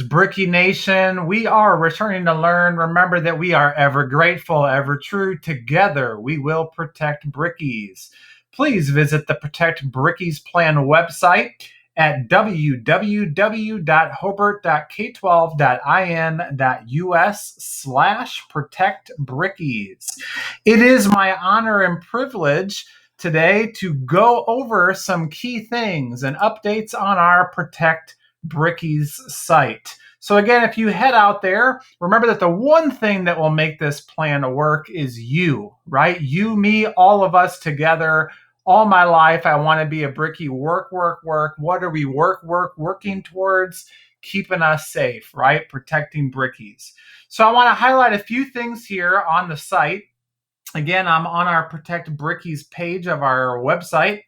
Bricky Nation. We are returning to learn. Remember that we are ever grateful, ever true. Together, we will protect brickies. Please visit the Protect Brickies Plan website at www.hobart.k12.in.us/protect brickies. It is my honor and privilege today to go over some key things and updates on our Protect Brickies site. So again, if you head out there, remember that the one thing that will make this plan work is you, right? You, me, all of us together. All my life, I want to be a brickie. Work. What are we working towards? Keeping us safe, right? Protecting brickies. So I want to highlight a few things here on the site. Again, I'm on our Protect Brickies page of our website.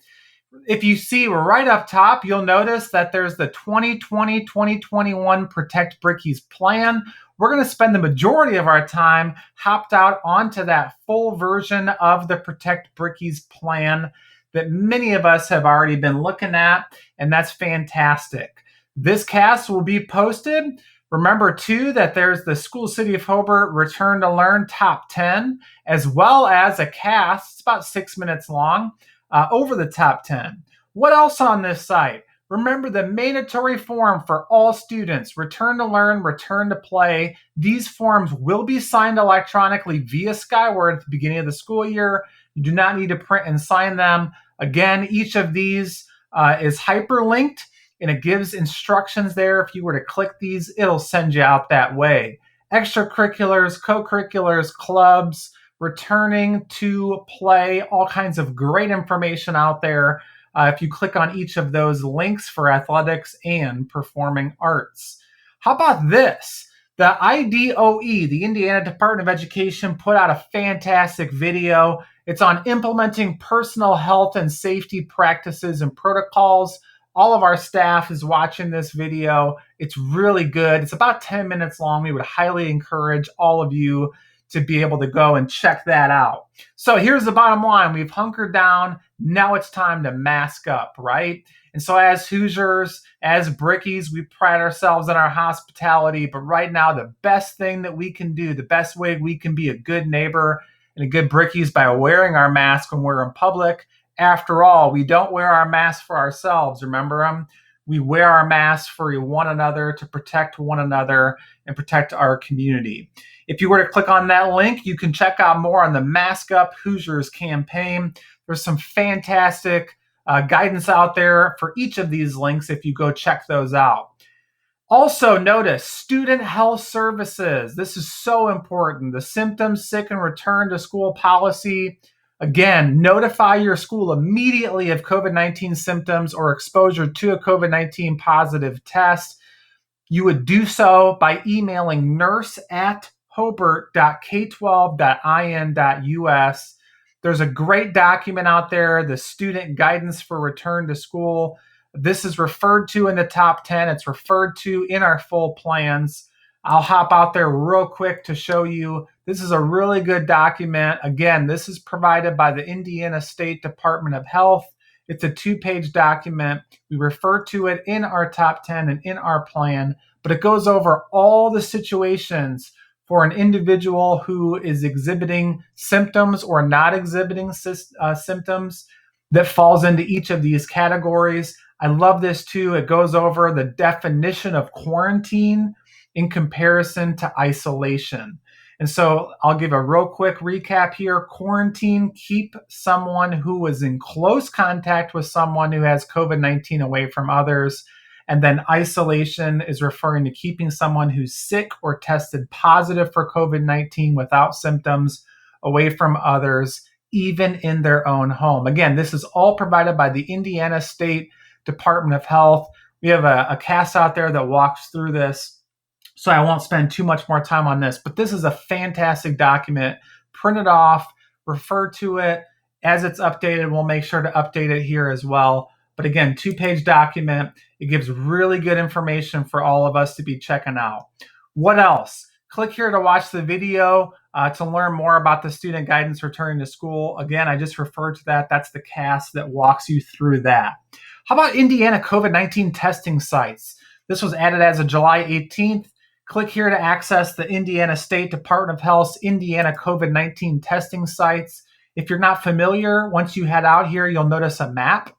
If you see right up top, you'll notice that there's the 2020-2021 Protect Brickies Plan. We're going to spend the majority of our time hopped out onto that full version of the Protect Brickies Plan that many of us have already been looking at, and that's fantastic. This cast will be posted. Remember, too, that there's the School City of Hobart Return to Learn Top 10, as well as a cast, it's about 6 minutes long, over the top 10. What else on this site? Remember the mandatory form for all students, Return to Learn, Return to Play. These forms will be signed electronically via Skyward at the beginning of the school year. You do not need to print and sign them. Again, each of these is hyperlinked, and it gives instructions there. If you were to click these, it'll send you out that way. Extracurriculars, co-curriculars, clubs, returning to play, all kinds of great information out there if you click on each of those links for athletics and performing arts. How about this? The IDOE, the Indiana Department of Education, put out a fantastic video. It's on implementing personal health and safety practices and protocols. All of our staff is watching this video. It's really good. It's about 10 minutes long. We would highly encourage all of you to be able to go and check that out. So here's the bottom line. We've hunkered down. Now it's time to mask up, right? And so as Hoosiers, as Brickies, we pride ourselves in our hospitality. But right now, the best thing that we can do, the best way we can be a good neighbor and a good Brickies by wearing our mask when we're in public. After all, we don't wear our masks for ourselves, remember them? We wear our masks for one another to protect one another and protect our community. If you were to click on that link, you can check out more on the Mask Up Hoosiers campaign. There's some fantastic guidance out there for each of these links if you go check those out. Also notice student health services. This is so important. The symptoms, sick, and return to school policy. Again, notify your school immediately of COVID-19 symptoms or exposure to a COVID-19 positive test. You would do so by emailing nurse@hobart.k12.in.us. There's a great document out there, the Student Guidance for Return to School. This is referred to in the top 10. It's referred to in our full plans. I'll hop out there real quick to show you. This is a really good document. Again, this is provided by the Indiana State Department of Health. It's a 2-page document. We refer to it in our top 10 and in our plan, but it goes over all the situations for an individual who is exhibiting symptoms or not exhibiting symptoms that falls into each of these categories. I love this too. It goes over the definition of quarantine in comparison to isolation. And so I'll give a real quick recap here. Quarantine, keep someone who was in close contact with someone who has COVID-19 away from others. And then isolation is referring to keeping someone who's sick or tested positive for COVID-19 without symptoms away from others, even in their own home. Again, this is all provided by the Indiana State Department of Health. We have a cast out there that walks through this, so I won't spend too much more time on this, but this is a fantastic document. Print it off, refer to it. As it's updated, we'll make sure to update it here as well. But again, 2-page document. It gives really good information for all of us to be checking out. What else? Click here to watch the video to learn more about the student guidance returning to school. Again, I just referred to that. That's the cast that walks you through that. How about Indiana COVID-19 testing sites? This was added as of July 18th. Click here to access the Indiana State Department of Health's Indiana COVID-19 testing sites. If you're not familiar, once you head out here, you'll notice a map.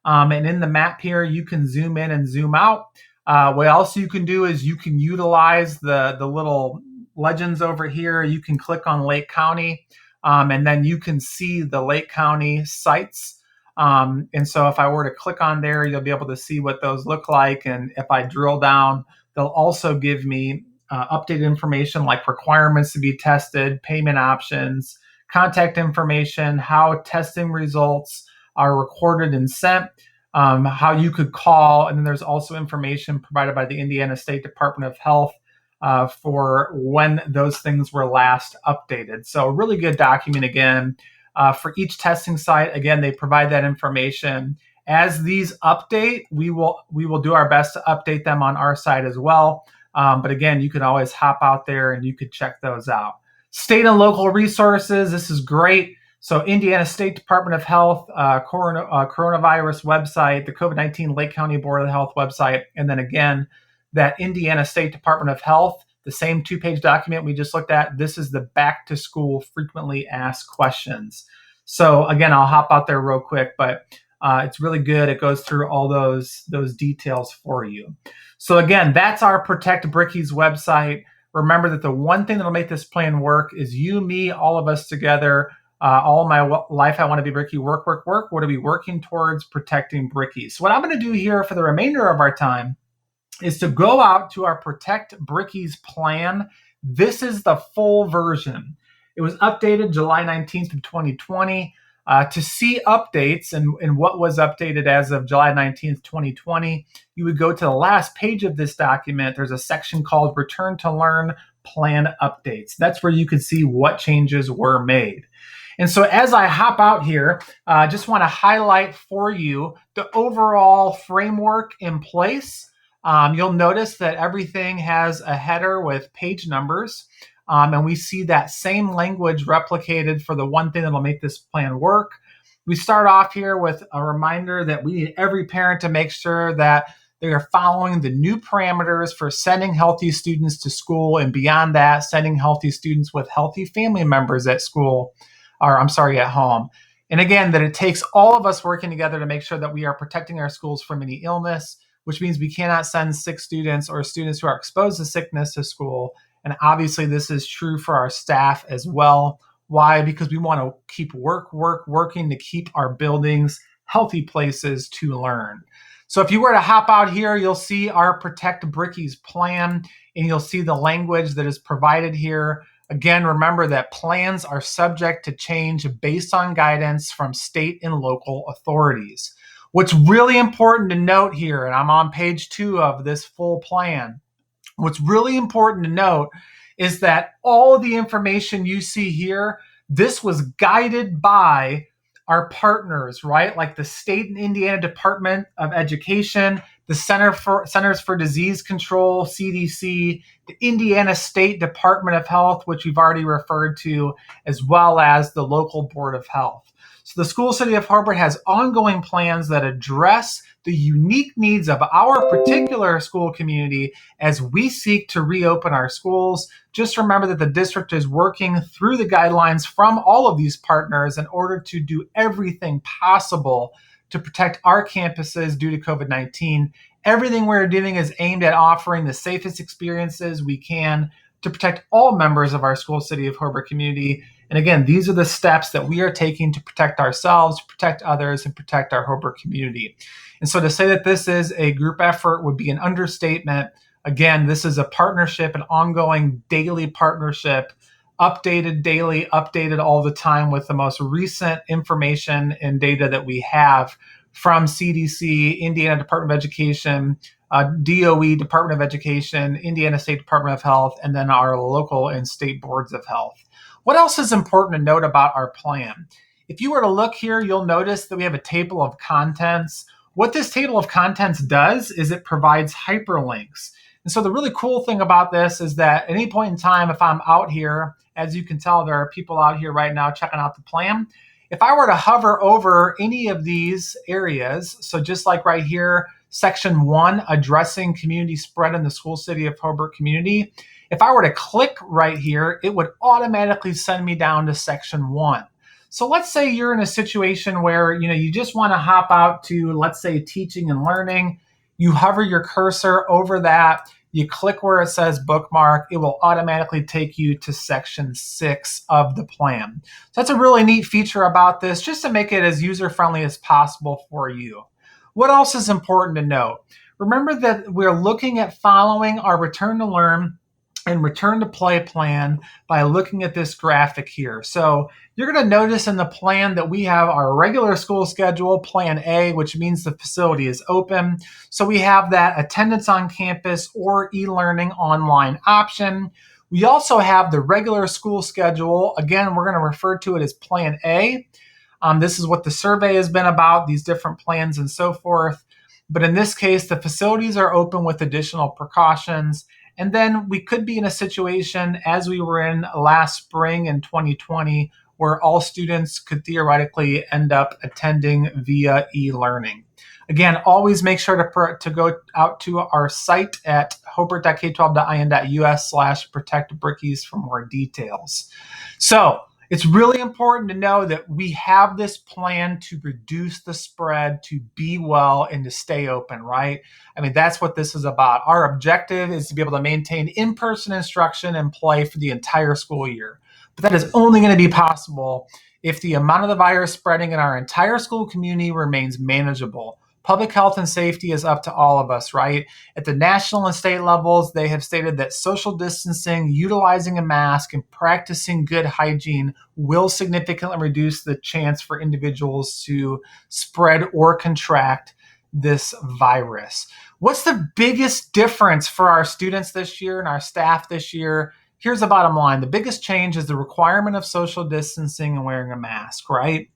And in the map here, you can zoom in and zoom out. What else you can do is you can utilize the little legends over here. You can click on Lake County, and then you can see the Lake County sites. And so if I were to click on there, you'll be able to see what those look like. And if I drill down, they'll also give me updated information like requirements to be tested, payment options, contact information, how testing results are recorded and sent, how you could call. And then there's also information provided by the Indiana State Department of Health for when those things were last updated. So a really good document again. For each testing site, again, they provide that information. As these update, we will do our best to update them on our side as well. But again, you can always hop out there and you could check those out. State and local resources, this is great. So Indiana State Department of Health, coronavirus website, the COVID-19 Lake County Board of Health website, and then again, that Indiana State Department of Health, the same 2-page document we just looked at. This is the back to school frequently asked questions. So again, I'll hop out there real quick, but it's really good. It goes through all those details for you. So again, that's our Protect Brickies website. Remember that the one thing that'll make this plan work is you, me, all of us together. All my life, I want to be Bricky. Work. What are we working towards? Protecting Brickies. So what I'm going to do here for the remainder of our time is to go out to our Protect Brickies plan. This is the full version. It was updated July 19th of 2020. To see updates and what was updated as of July 19th, 2020, you would go to the last page of this document. There's a section called Return to Learn Plan Updates. That's where you can see what changes were made. And so as I hop out here, I just want to highlight for you the overall framework in place. You'll notice that everything has a header with page numbers. And we see that same language replicated for the one thing that'll make this plan work. We start off here with a reminder that we need every parent to make sure that they are following the new parameters for sending healthy students to school, and beyond that, sending healthy students with healthy family members at school, at home. And again, that it takes all of us working together to make sure that we are protecting our schools from any illness, which means we cannot send sick students or students who are exposed to sickness to school. And obviously this is true for our staff as well. Why? Because we want to keep working to keep our buildings healthy places to learn. So if you were to hop out here, you'll see our Protect Brickies plan, and you'll see the language that is provided here. Again, remember that plans are subject to change based on guidance from state and local authorities. What's really important to note here, and I'm on page 2 of this full plan, what's really important to note is that all of the information you see here, this was guided by our partners, right? Like the state and Indiana Department of Education, the Centers for Disease Control, CDC, the Indiana State Department of Health, which we've already referred to, as well as the local Board of Health. So the School City of Hobart has ongoing plans that address the unique needs of our particular school community as we seek to reopen our schools. Just remember that the district is working through the guidelines from all of these partners in order to do everything possible to protect our campuses due to COVID-19. Everything we're doing is aimed at offering the safest experiences we can to protect all members of our School City of Hobart community. And again, these are the steps that we are taking to protect ourselves, protect others, and protect our Hobart community. And so to say that this is a group effort would be an understatement. Again, this is a partnership, an ongoing daily partnership, updated daily, updated all the time with the most recent information and data that we have from CDC, Indiana Department of Education, DOE, Department of Education, Indiana State Department of Health, and then our local and state boards of health. What else is important to note about our plan? If you were to look here, you'll notice that we have a table of contents. What this table of contents does is it provides hyperlinks. And so the really cool thing about this is that at any point in time, if I'm out here, as you can tell, there are people out here right now checking out the plan. If I were to hover over any of these areas, so just like right here, Section 1, Addressing Community Spread in the School City of Hobart Community. If I were to click right here, it would automatically send me down to Section 1. So let's say you're in a situation where you just want to hop out to, let's say, teaching and learning. You hover your cursor over that, you click where it says bookmark, it will automatically take you to Section 6 of the plan. So that's a really neat feature about this, just to make it as user-friendly as possible for you. What else is important to note? Remember that we're looking at following our return to learn and return to play plan by looking at this graphic here. So you're going to notice in the plan that we have our regular school schedule, Plan A, which means the facility is open. So we have that attendance on campus or e-learning online option. We also have the regular school schedule. Again, we're going to refer to it as Plan A. This is what the survey has been about, these different plans and so forth. But in this case, the facilities are open with additional precautions. And then we could be in a situation, as we were in last spring in 2020, where all students could theoretically end up attending via e-learning. Again, always make sure to go out to our site at hobart.k12.in.us/Protect Brickies for more details. So it's really important to know that we have this plan to reduce the spread, to be well, and to stay open, right? I mean, that's what this is about. Our objective is to be able to maintain in-person instruction and play for the entire school year. But that is only going to be possible if the amount of the virus spreading in our entire school community remains manageable. Public health and safety is up to all of us, right? At the national and state levels, they have stated that social distancing, utilizing a mask, and practicing good hygiene will significantly reduce the chance for individuals to spread or contract this virus. What's the biggest difference for our students this year and our staff this year? Here's the bottom line. The biggest change is the requirement of social distancing and wearing a mask, right?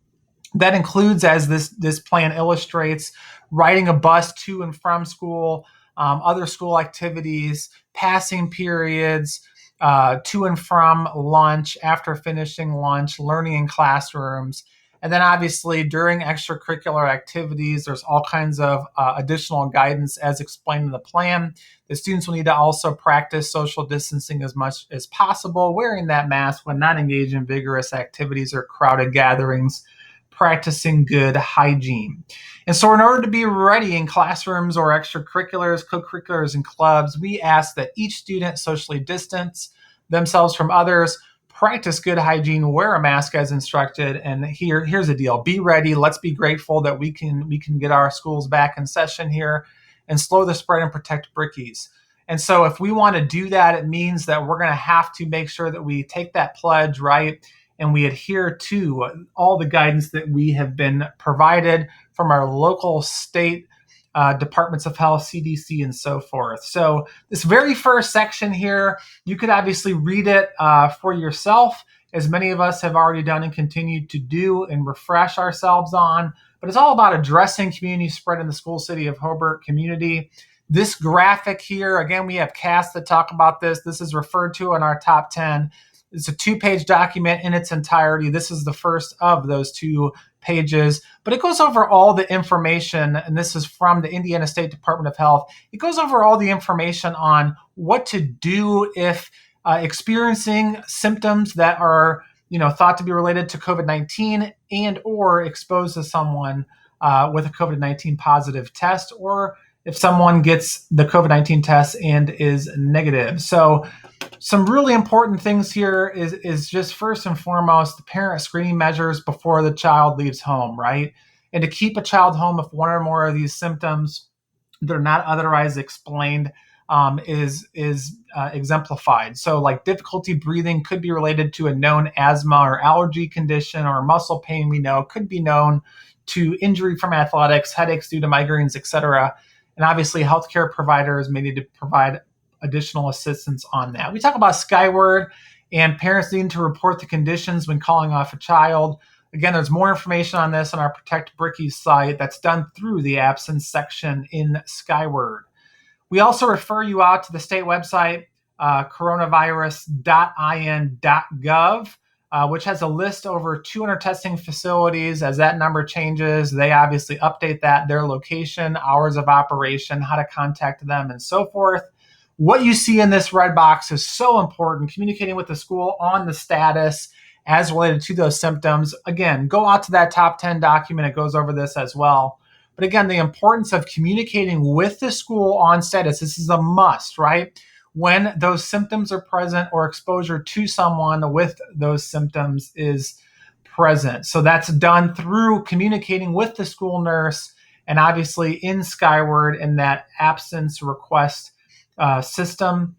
That includes, as this plan illustrates, riding a bus to and from school, other school activities, passing periods, to and from lunch, after finishing lunch, learning in classrooms. And then obviously during extracurricular activities, there's all kinds of additional guidance as explained in the plan. The students will need to also practice social distancing as much as possible, wearing that mask when not engaged in vigorous activities or crowded gatherings, practicing good hygiene. And so in order to be ready in classrooms or extracurriculars, co-curriculars, and clubs, we ask that each student socially distance themselves from others, practice good hygiene, wear a mask as instructed, and here's the deal. Be ready. Let's be grateful that we can get our schools back in session here and slow the spread and protect Brickies. And so if we want to do that, it means that we're going to have to make sure that we take that pledge, right? And we adhere to all the guidance that we have been provided from our local, state departments of health, CDC, and so forth. So this very first section here, you could obviously read it for yourself, as many of us have already done and continue to do and refresh ourselves on. But it's all about addressing community spread in the school city of Hobart community. This graphic here, again, we have casts that talk about this. This is referred to in our top 10. It's a 2-page document in its entirety. This is the first of those 2 pages, but it goes over all the information, and this is from the Indiana State Department of Health. It goes over all the information on what to do if experiencing symptoms that are thought to be related to COVID-19 and or exposed to someone with a COVID-19 positive test, or if someone gets the COVID-19 test and is negative. So some really important things here is just first and foremost, the parent screening measures before the child leaves home, right? And to keep a child home if one or more of these symptoms that are not otherwise explained is exemplified. So like difficulty breathing could be related to a known asthma or allergy condition, or muscle pain we know could be known to injury from athletics, headaches due to migraines, etc. And obviously healthcare providers may need to provide additional assistance on that. We talk about Skyward and parents needing to report the conditions when calling off a child. Again, there's more information on this on our Protect Brickies site that's done through the absence section in Skyward. We also refer you out to the state website, coronavirus.in.gov. which has a list over 200 testing facilities. As that number changes, they obviously update that, their location, hours of operation, how to contact them, and so forth. What you see in this red box is so important, communicating with the school on the status as related to those symptoms. Again, go out to that top 10 document. It goes over this as well. But again, the importance of communicating with the school on status, this is a must, right? When those symptoms are present or exposure to someone with those symptoms is present. So that's done through communicating with the school nurse and obviously in Skyward in that absence request system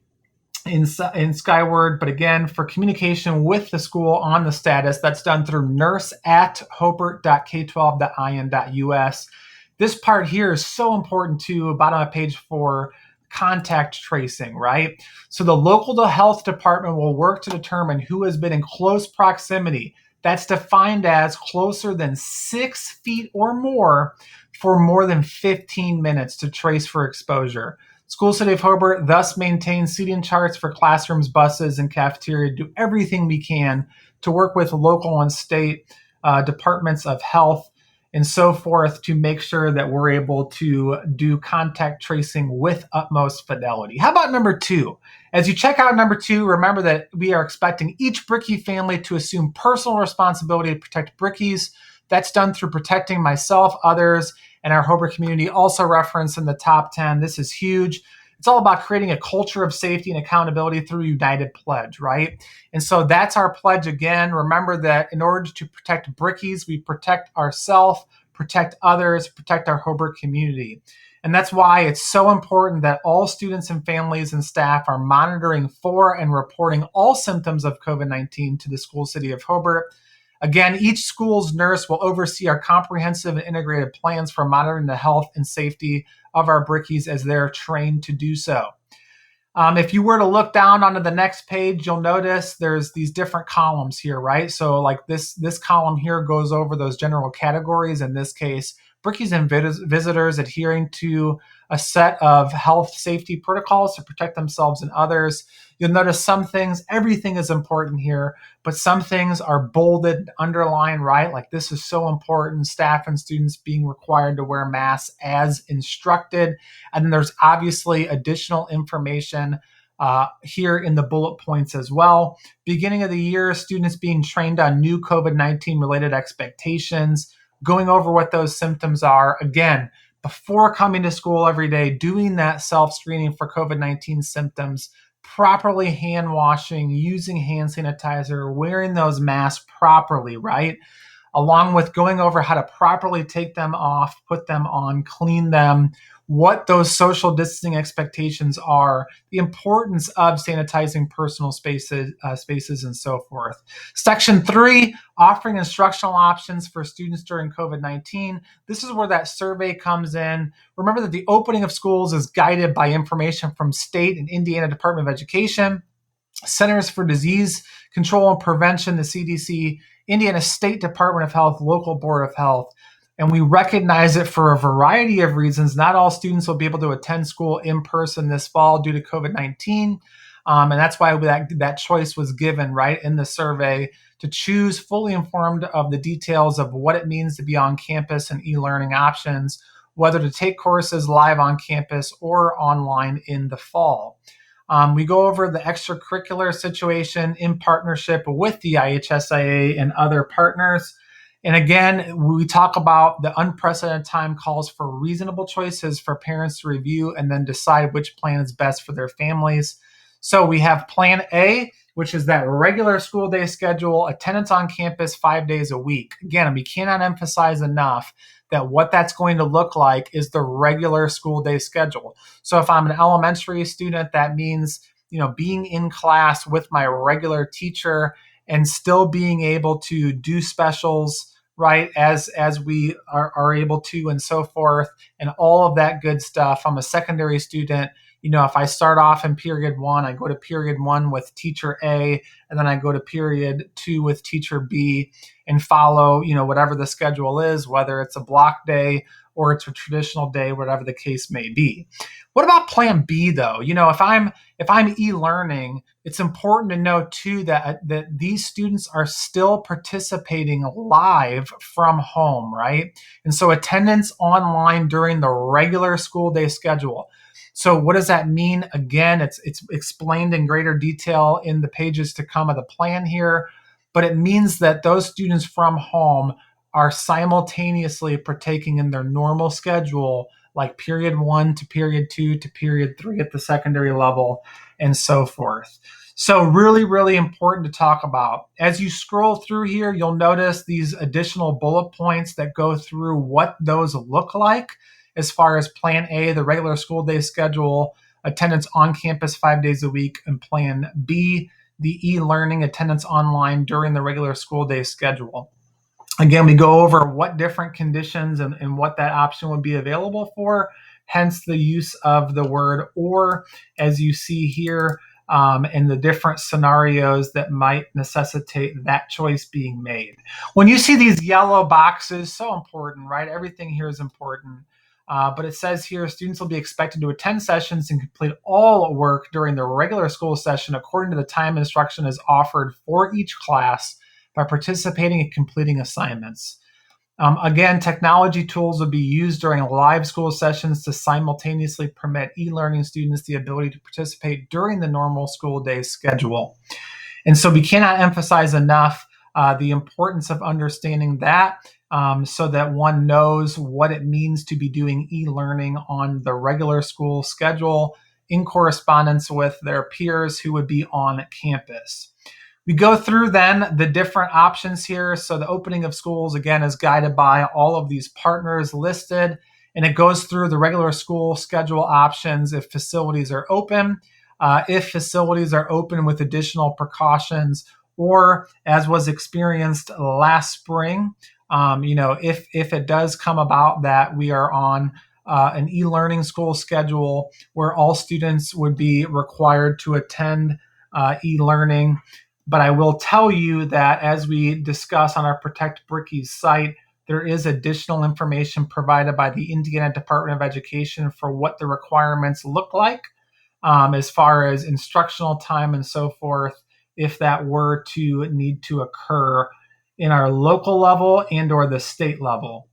in Skyward. But again, for communication with the school on the status, that's done through nurse@hobart.k12.in.us. This part here is so important too, bottom of page 4, contact tracing, right? So the local health department will work to determine who has been in close proximity. That's defined as closer than 6 feet or more for more than 15 minutes to trace for exposure. School City of Hobart thus maintains seating charts for classrooms, buses, and cafeteria. Do everything we can to work with local and state departments of health and so forth to make sure that we're able to do contact tracing with utmost fidelity. How about number 2? As you check out number 2, remember that we are expecting each Brickie family to assume personal responsibility to protect Brickies. That's done through protecting myself, others, and our Hobart community. Also referenced in the top 10. This is huge. It's all about creating a culture of safety and accountability through United Pledge, right? And so that's our pledge again. Remember that in order to protect Brickies, we protect ourselves, protect others, protect our Hobart community. And that's why it's so important that all students and families and staff are monitoring for and reporting all symptoms of COVID-19 to the School City of Hobart. Again, each school's nurse will oversee our comprehensive and integrated plans for monitoring the health and safety of our Brickies as they're trained to do so. If you were to look down onto the next page, you'll notice there's these different columns here, right? So like this column here goes over those general categories. In this case, Brickies and visitors adhering to a set of health safety protocols to protect themselves and others. You'll notice some things, everything is important here, but some things are bolded, underlined, right? Like this is so important. Staff and students being required to wear masks as instructed. And then there's obviously additional information here in the bullet points as well. Beginning of the year, students being trained on new COVID-19 related expectations, going over what those symptoms are. Again, before coming to school every day, doing that self-screening for COVID-19 symptoms, properly hand washing, using hand sanitizer, wearing those masks properly, right? Along with going over how to properly take them off, put them on, clean them, what those social distancing expectations are, the importance of sanitizing personal spaces, and so forth. Section 3, offering instructional options for students during COVID-19. This is where that survey comes in. Remember that the opening of schools is guided by information from state and Indiana Department of Education, Centers for Disease Control and Prevention, the CDC, Indiana State Department of Health, local Board of Health. And we recognize it for a variety of reasons. Not all students will be able to attend school in person this fall due to COVID-19. And that's why that choice was given, right, in the survey to choose fully informed of the details of what it means to be on campus and e-learning options, whether to take courses live on campus or online in the fall. We go over the extracurricular situation in partnership with the IHSIA and other partners. And again, we talk about the unprecedented time calls for reasonable choices for parents to review and then decide which plan is best for their families. So we have Plan A, which is that regular school day schedule, attendance on campus 5 days a week. Again, we cannot emphasize enough that what that's going to look like is the regular school day schedule. So if I'm an elementary student, that means, being in class with my regular teacher and still being able to do specials, right, as we are able to, and so forth, and all of that good stuff. I'm a secondary student. If I start off in period 1, I go to period 1 with teacher A, and then I go to period 2 with teacher B. and follow, whatever the schedule is, whether it's a block day or it's a traditional day, whatever the case may be. What about plan B though? If I'm e-learning, it's important to know too that these students are still participating live from home, right? And so attendance online during the regular school day schedule. So what does that mean? Again, it's explained in greater detail in the pages to come of the plan here, but it means that those students from home are simultaneously partaking in their normal schedule, like period 1 to period 2 to period 3 at the secondary level, and so forth. So really, really important to talk about. As you scroll through here, you'll notice these additional bullet points that go through what those look like as far as Plan A, the regular school day schedule, attendance on campus 5 days a week, and Plan B, the e-learning attendance online during the regular school day schedule. Again, we go over what different conditions and what that option would be available for, hence the use of the word or, as you see here, and the different scenarios that might necessitate that choice being made. When you see these yellow boxes, so important, right? Everything here is important. But it says here, students will be expected to attend sessions and complete all work during the regular school session according to the time instruction is offered for each class by participating and completing assignments. Again, technology tools will be used during live school sessions to simultaneously permit e-learning students the ability to participate during the normal school day schedule. And so we cannot emphasize enough the importance of understanding that so that one knows what it means to be doing e-learning on the regular school schedule in correspondence with their peers who would be on campus. We go through then the different options here. So the opening of schools, again, is guided by all of these partners listed, and it goes through the regular school schedule options if facilities are open, if facilities are open with additional precautions, or as was experienced last spring, if it does come about that we are on an e-learning school schedule where all students would be required to attend e-learning. But I will tell you that as we discuss on our Protect Brickies site, there is additional information provided by the Indiana Department of Education for what the requirements look like as far as instructional time and so forth, if that were to need to occur in our local level and or the state level.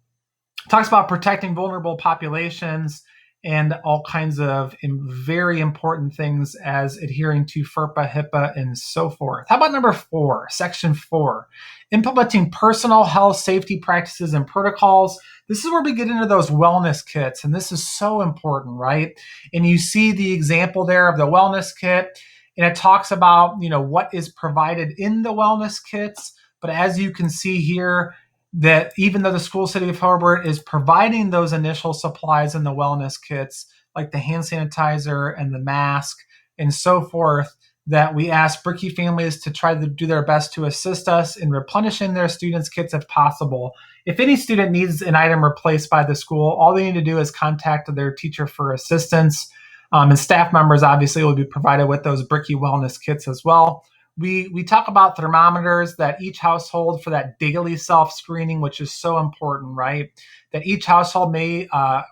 It talks about protecting vulnerable populations and all kinds of very important things as adhering to FERPA, HIPAA, and so forth. How about number 4, section 4, implementing personal health safety practices and protocols. This is where we get into those wellness kits, and this is so important, right? And you see the example there of the wellness kit, and it talks about, what is provided in the wellness kits. But as you can see here, that even though the school city of Hobart is providing those initial supplies in the wellness kits, like the hand sanitizer and the mask and so forth, that we ask Bricky families to try to do their best to assist us in replenishing their students' kits if possible. If any student needs an item replaced by the school, all they need to do is contact their teacher for assistance. And staff members obviously will be provided with those Bricky wellness kits as well. We talk about thermometers that each household for that daily self-screening, which is so important, right? That each household may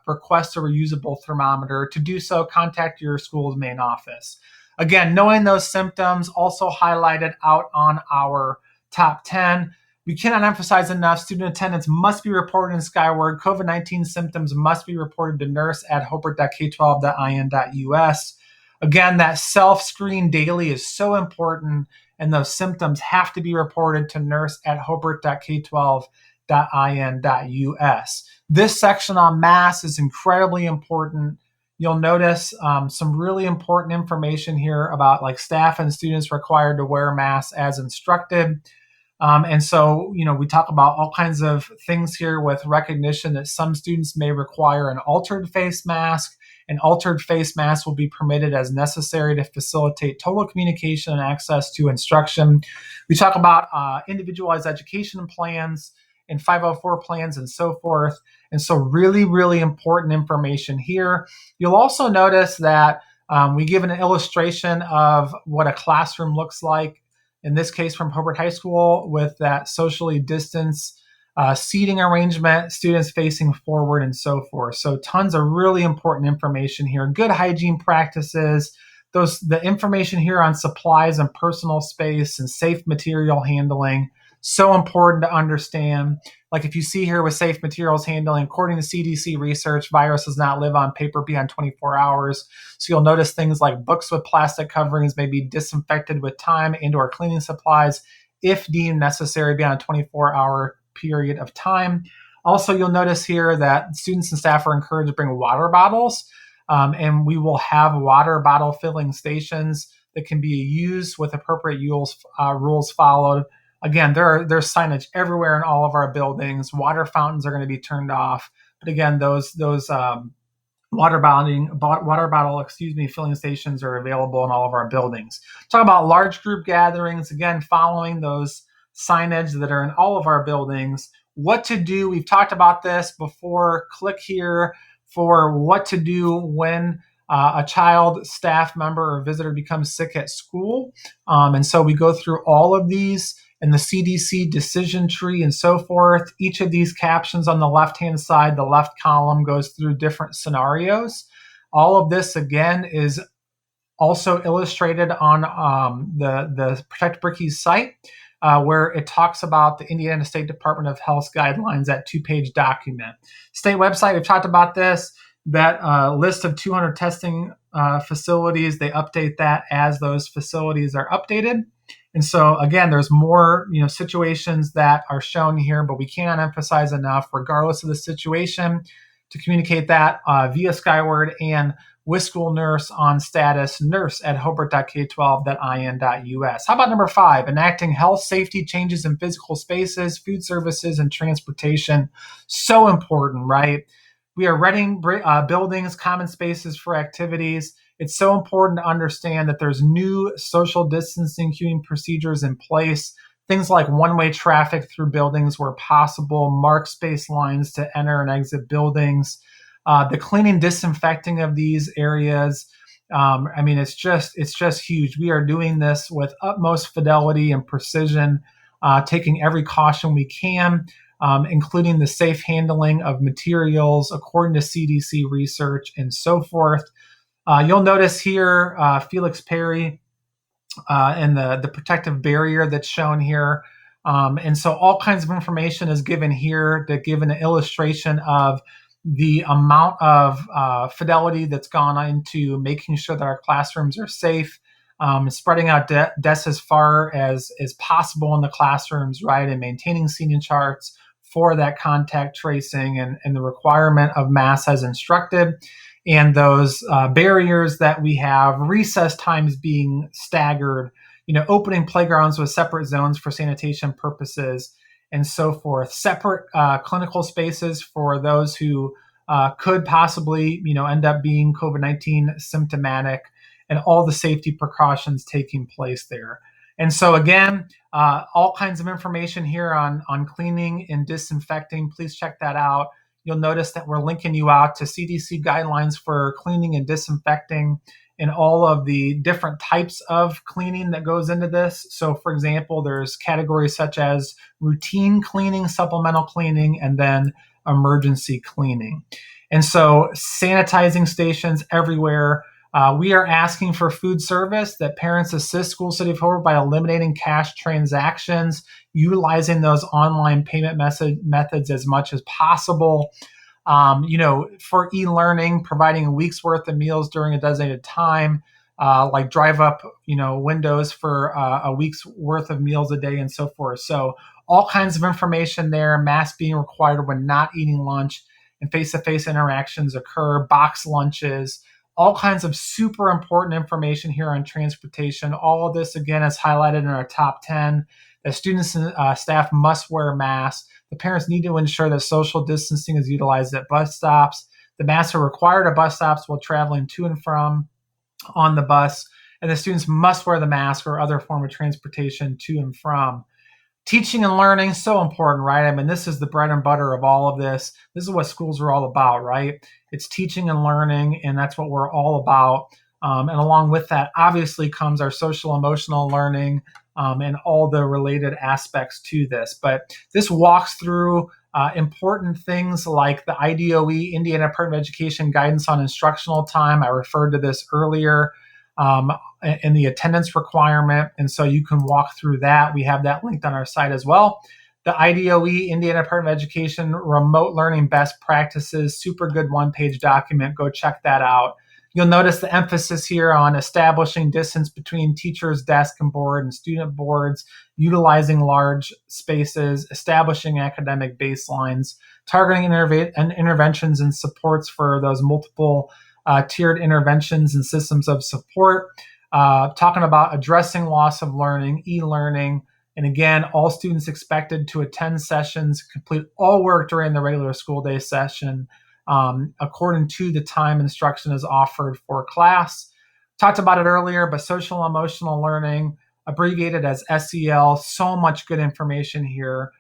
request a reusable thermometer. To do so, contact your school's main office. Again, knowing those symptoms also highlighted out on our top 10. We cannot emphasize enough, student attendance must be reported in Skyward. COVID-19 symptoms must be reported to nurse at hobart.k12.in.us. Again, that self-screen daily is so important, and those symptoms have to be reported to nurse at hobart.k12.in.us. This section on masks is incredibly important. You'll notice some really important information here about like staff and students required to wear masks as instructed. And so, we talk about all kinds of things here with recognition that some students may require an altered face mask. An altered face mask will be permitted as necessary to facilitate total communication and access to instruction. We talk about individualized education plans and 504 plans and so forth. And so really, really important information here. You'll also notice that we give an illustration of what a classroom looks like in this case from Hobart High School, with that socially distanced seating arrangement, students facing forward, and so forth. So tons of really important information here. Good hygiene practices, the information here on supplies and personal space and safe material handling, so important to understand. Like if you see here with safe materials handling, according to CDC research, virus does not live on paper beyond 24 hours. So you'll notice things like books with plastic coverings may be disinfected with time and/or cleaning supplies if deemed necessary beyond a 24-hour period of time. Also, you'll notice here that students and staff are encouraged to bring water bottles, and we will have water bottle filling stations that can be used with appropriate rules followed. Again, there's signage everywhere in all of our buildings. Water fountains are going to be turned off. But again, those water bottle filling stations are available in all of our buildings. Talk about large group gatherings, again, following those signage that are in all of our buildings. What to do, we've talked about this before. Click here for what to do when a child, staff member, or visitor becomes sick at school. And so we go through all of these and the CDC decision tree and so forth. Each of these captions on the left-hand side, the left column, goes through different scenarios. All of this, again, is also illustrated on the Protect Brickies site, where it talks about the Indiana State Department of Health guidelines, that 2-page document. State website, we've talked about this, that list of 200 testing facilities. They update that as those facilities are updated. And so, again, there's more situations that are shown here, but we cannot emphasize enough, regardless of the situation, to communicate that via Skyward and with school nurse on status nurse@hobart.k12.in.us. How about number 5, enacting health safety changes in physical spaces, food services, and transportation? So important, right? We are renting buildings, common spaces for activities. It's so important to understand that there's new social distancing queuing procedures in place. Things like one-way traffic through buildings where possible, marked space lines to enter and exit buildings, the cleaning, disinfecting of these areas. It's just huge. We are doing this with utmost fidelity and precision, taking every caution we can, including the safe handling of materials according to CDC research and so forth. You'll notice here Felix Perry and the protective barrier that's shown here. And so all kinds of information is given here to give an illustration of the amount of fidelity that's gone into making sure that our classrooms are safe, spreading out desks as far as possible in the classrooms, right, and maintaining seating charts for that contact tracing and the requirement of masks as instructed. And those barriers that we have, recess times being staggered, opening playgrounds with separate zones for sanitation purposes, and so forth. Separate clinical spaces for those who could possibly, end up being COVID-19 symptomatic, and all the safety precautions taking place there. And so again, all kinds of information here on cleaning and disinfecting. Please check that out. You'll notice that we're linking you out to CDC guidelines for cleaning and disinfecting and all of the different types of cleaning that goes into this. So, for example, there's categories such as routine cleaning, supplemental cleaning, and then emergency cleaning. And so sanitizing stations everywhere. We are asking for food service, that parents assist School City of Hobart by eliminating cash transactions, utilizing those online payment methods as much as possible. For e-learning, providing a week's worth of meals during a designated time, like drive up, windows for a week's worth of meals a day and so forth. So all kinds of information there, masks being required when not eating lunch, and face-to-face interactions occur, box lunches, all kinds of super important information here on transportation. All of this, again, is highlighted in our top 10. The students and staff must wear masks. The parents need to ensure that social distancing is utilized at bus stops. The masks are required at bus stops while traveling to and from on the bus. And the students must wear the mask or other form of transportation to and from. Teaching and learning, so important, right? This is the bread and butter of all of this. This is what schools are all about, right? It's teaching and learning, and that's what we're all about. And along with that, obviously, comes our social emotional learning and all the related aspects to this. But this walks through important things like the IDOE, Indiana Department of Education Guidance on Instructional Time. I referred to this earlier in the attendance requirement. And so you can walk through that. We have that linked on our site as well. The IDOE, Indiana Department of Education Remote Learning Best Practices, super good one-page document. Go check that out. You'll notice the emphasis here on establishing distance between teachers' desk and board and student boards, utilizing large spaces, establishing academic baselines, targeting interventions and supports for those multiple tiered interventions and systems of support, talking about addressing loss of learning, e-learning, and again, all students expected to attend sessions, complete all work during the regular school day session, according to the time instruction is offered for class. Talked about it earlier, but social emotional learning, abbreviated as SEL, so much good information here.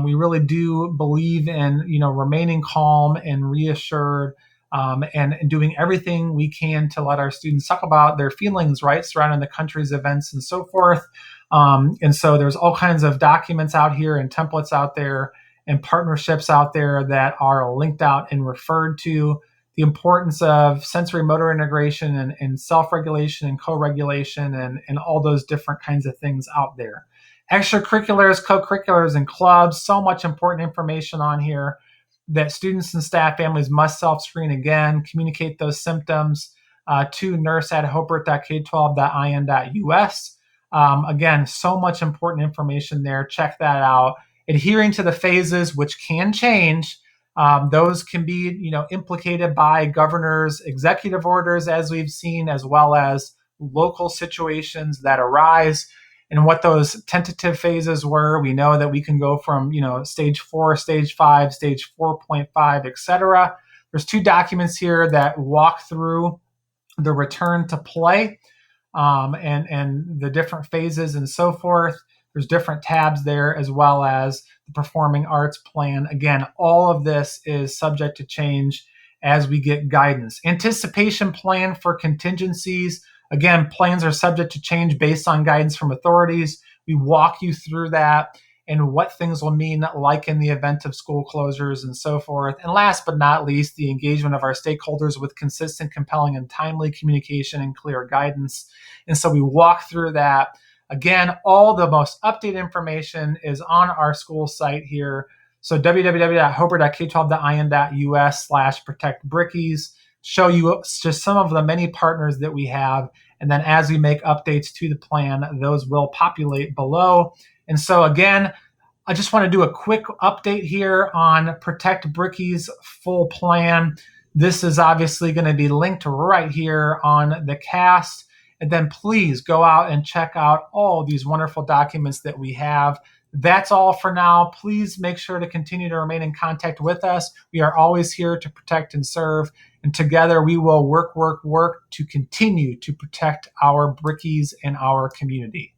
We really do believe in, remaining calm and reassured, and doing everything we can to let our students talk about their feelings, right, surrounding the country's events and so forth. And so there's all kinds of documents out here and templates out there and partnerships out there that are linked out and referred to. The importance of sensory motor integration and self-regulation and co-regulation and all those different kinds of things out there. Extracurriculars, co-curriculars, and clubs, so much important information on here that students and staff families must self-screen again, communicate those symptoms to nurse@hobart.k12.in.us. Again, so much important information there. Check that out. Adhering to the phases, which can change. Those can be, implicated by governor's executive orders, as we've seen, as well as local situations that arise. And what those tentative phases were, we know that we can go from, stage 4, stage 5, stage 4.5, etc. There's 2 documents here that walk through the return to play and the different phases and so forth. There's different tabs there, as well as the performing arts plan. Again, all of this is subject to change as we get guidance. Anticipation plan for contingencies. Again, plans are subject to change based on guidance from authorities. We walk you through that and what things will mean, like in the event of school closures and so forth. And last but not least, the engagement of our stakeholders with consistent, compelling, and timely communication and clear guidance. And so we walk through that. Again, all the most updated information is on our school site here. So www.hobart.k12.in.us/Protect Brickies. Show you just some of the many partners that we have. And then as we make updates to the plan, those will populate below. And so again, I just want to do a quick update here on Protect Brickies full plan. This is obviously going to be linked right here on the cast. And then please go out and check out all these wonderful documents that we have. That's all for now. Please make sure to continue to remain in contact with us. We are always here to protect and serve. And together we will work to continue to protect our Brickies and our community.